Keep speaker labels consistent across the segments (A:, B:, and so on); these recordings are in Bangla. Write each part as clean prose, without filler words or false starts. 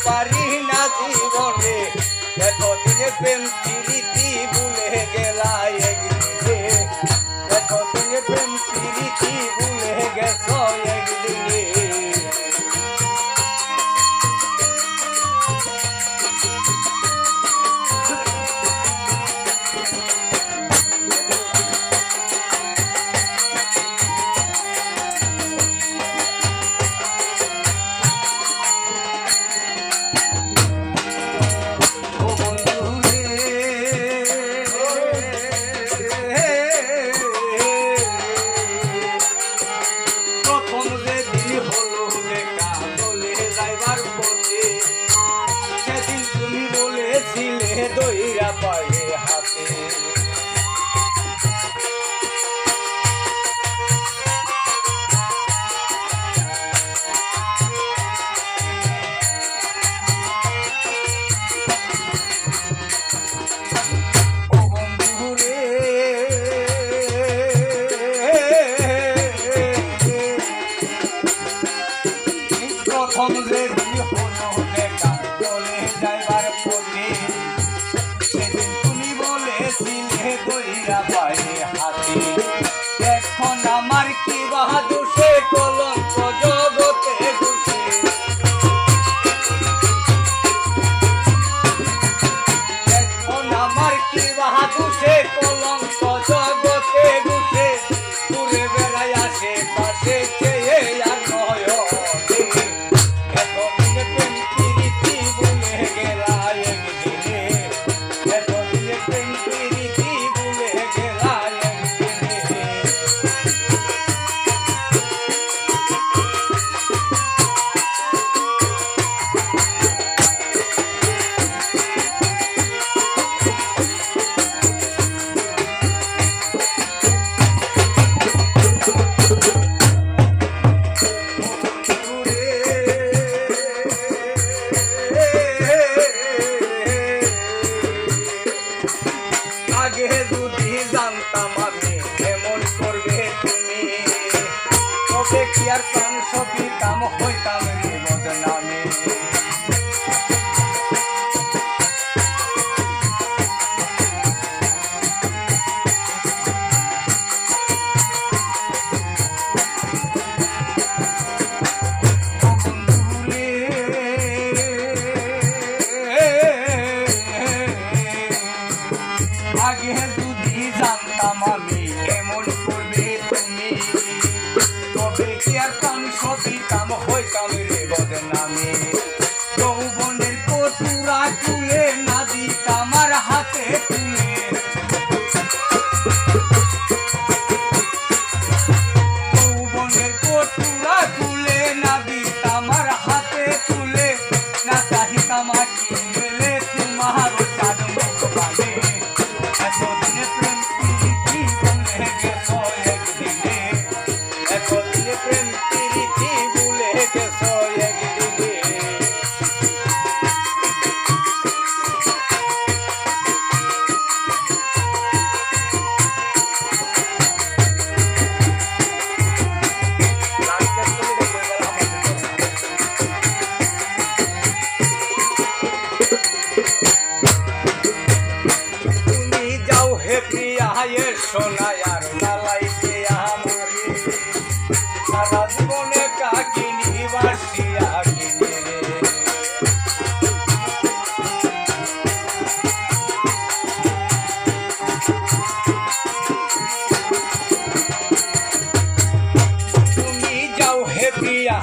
A: পারি না জীবনে এতদিনে প্রেম প্রীতি ভুলে গেলা একদিনে এতদিনে প্রেম প্রীতি ভুলে গেছ একদিনে দইরা পায়ে হাতে প্রথম যে হলো দেখা চলে যাইবার পথে সেদিন তুমি বলেছিলে দইরা পায়ে হাতে এখন আমার কি বাহাদুর সে কলঙ্ক জগতে ঘুষে এখন আমার কি বাহাদুর সে কলঙ্ক জগতে ঘুষে ঘুরে বেড়াই আসে পাশে চেয়ে আর নয় আগে যদি জানতাম আমি এমন করবে তুমি তবে কি আর প্রাণ সপিতাম হইতাম রে বদনামে আগে যদি জানতাম আমি এমন করবে তুমি তবে কি আর প্রাণ সপিতাম হইতাম রে বদনামে যৌবনের কটুরা তুলে না দিতাম আমার হাতে তুলে যৌবনের কটুরা তুলে না দিতাম আমার হাতে তুলে না চাহিতাম আঁকি মেলে তোমার চাঁদ মুখ বানে এতদিনে প্রেম প্রীতি ভুলে গেছ একদিনে এতদিনে প্রেম প্রীতি ভুলে গেছ একদিনে তুমি যাও হে প্রিয়া সোনায় আর লালাইতে আমারে সারা জীবনে কাকিনি বাসিয়া কিনে রে তুমি যাও হে প্রিয়া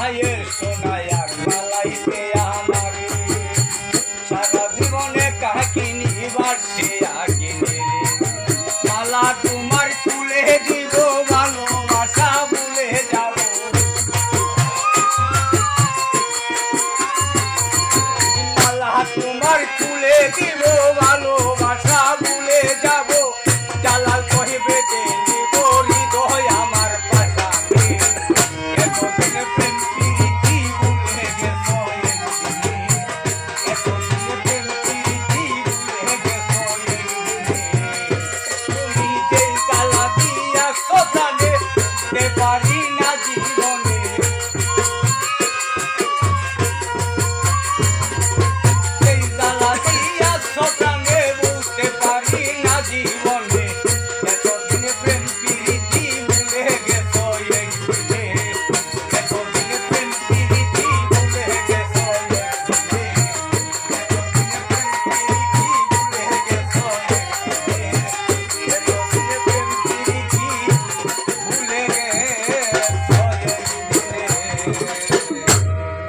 A: সোনায় আর লালাইতে আমারে সারা জীবনে কাকিনি বাসিয়া কিনে রে মালা তোমার তুলে দিব ভালোবাসা ভুলে যাব মালা তোমার তুলে দিব ভালোবাসা ভুলে যাব জালাল কহিবে যে নিব হৃদয় আমার পাশানে এতদিনে প্রেম প্রীতি জীবন